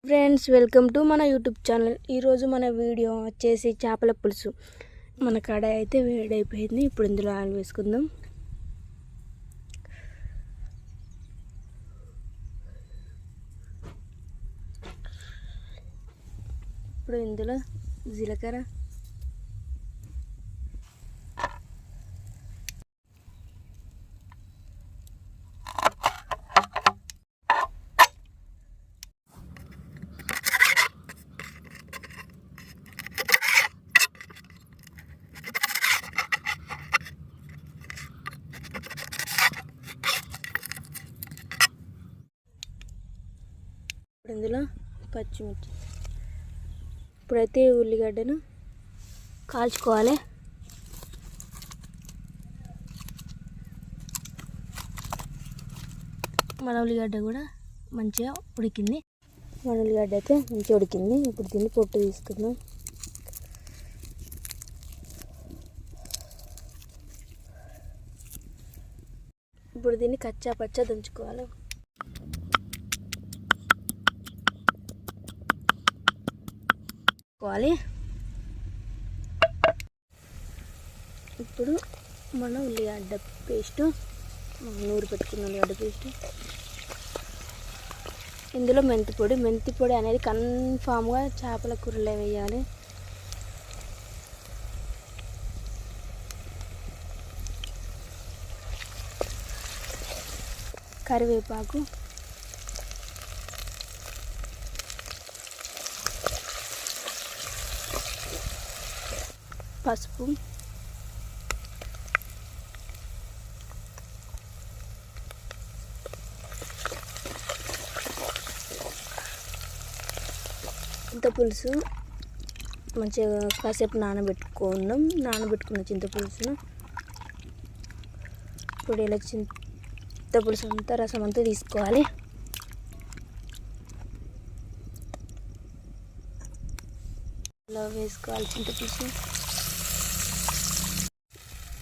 Friends, welcome to మన YouTube channel. ఈరోజు మన వీడియో వచ్చేసి చేపల పులుసు. మన కడాయి అయితే వేడైపోయింది. ఇప్పుడు ఇందులో ఆయిల్ వేసుకుందాం. ఇప్పుడు ఇందులో జీలకర్ర, ఇందులో పచ్చిమిర్చి. ఇప్పుడైతే ఉల్లిగడ్డను కాల్చుకోవాలి. మన ఉల్లిగడ్డ కూడా మంచిగా ఉడికింది. మన ఉల్లిగడ్డ అయితే మంచిగా ఉడికింది. ఇప్పుడు దీన్ని పొట్టు తీసుకుందాం. ఇప్పుడు దీన్ని కచ్చా పచ్చా దంచుకోవాలి. ఇప్పుడు మన ఉల్లిగడ్డ పేస్ట్, నూరు పెట్టుకున్న ఉల్లిగడ్డ పేస్ట్, ఇందులో మెంతి పొడి అనేది కన్ఫామ్గా చేపల కూరలో వేయాలి. కరివేపాకు, పసుపు, చింతపులుసు మంచిగా కాసేపు నానబెట్టుకున్న చింతపులుసును ఇప్పుడు ఇలా చింతపులుసు అంతా రసం అంతా తీసుకోవాలి. ఇలా వేసుకోవాలి చింతపులుసు.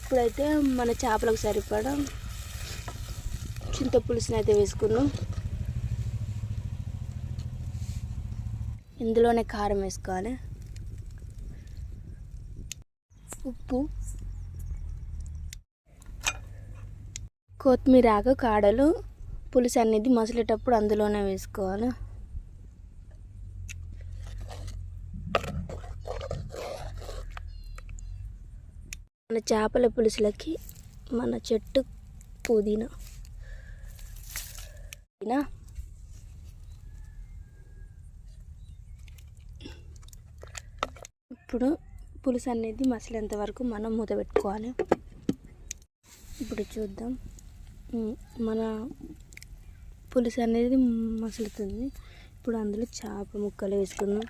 ఇప్పుడైతే మన చేపలకు సరిపడా చింతపులుసుని అయితే వేసుకున్నాం. ఇందులోనే కారం వేసుకోవాలి, ఉప్పు, కొత్తిమీర ఆకు కాడలు. పులుసు అనేది మసిలేటప్పుడు అందులోనే వేసుకోవాలి. మన చేపల పులుసులకి మన చెట్టు పుదీనా. ఇప్పుడు పులుసు అనేది మసిలేంత వరకు మనం మూత పెట్టుకోవాలి. ఇప్పుడు చూద్దాం, మన పులుసు అనేది మసులుతుంది. ఇప్పుడు అందులో చేప ముక్కలు వేసుకుందాం.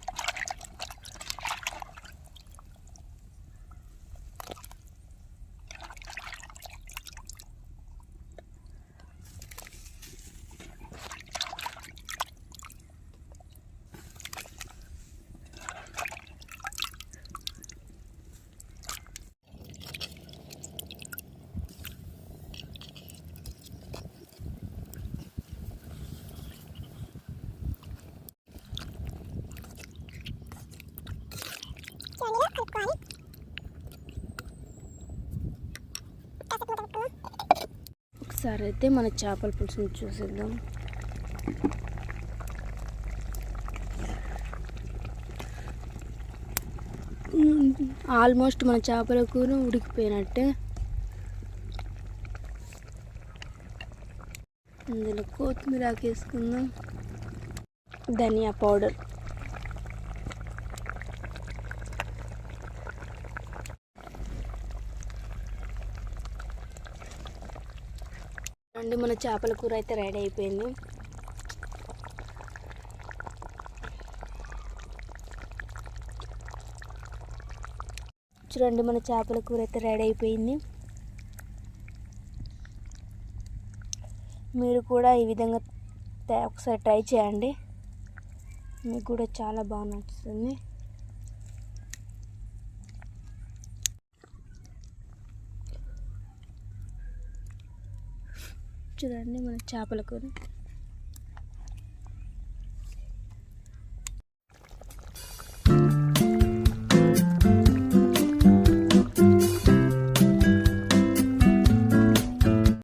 ఒకసారి అయితే మన చేపల పులుసుని చూసేద్దాం. ఆల్మోస్ట్ మన చేపల కూర ఉడికిపోయినట్టే. ఇందులో కొత్తిమీర వేసుకుందాం, ధనియా పౌడర్, మన చేపల కూర అయితే రెడీ అయిపోయింది. చూడండి, మన చేపల కూర అయితే రెడీ అయిపోయింది. మీరు కూడా ఈ విధంగా ఒకసారి ట్రై చేయండి, మీకు కూడా చాలా బాగా నచ్చుతుంది. చూడండి మన చేపల కూర.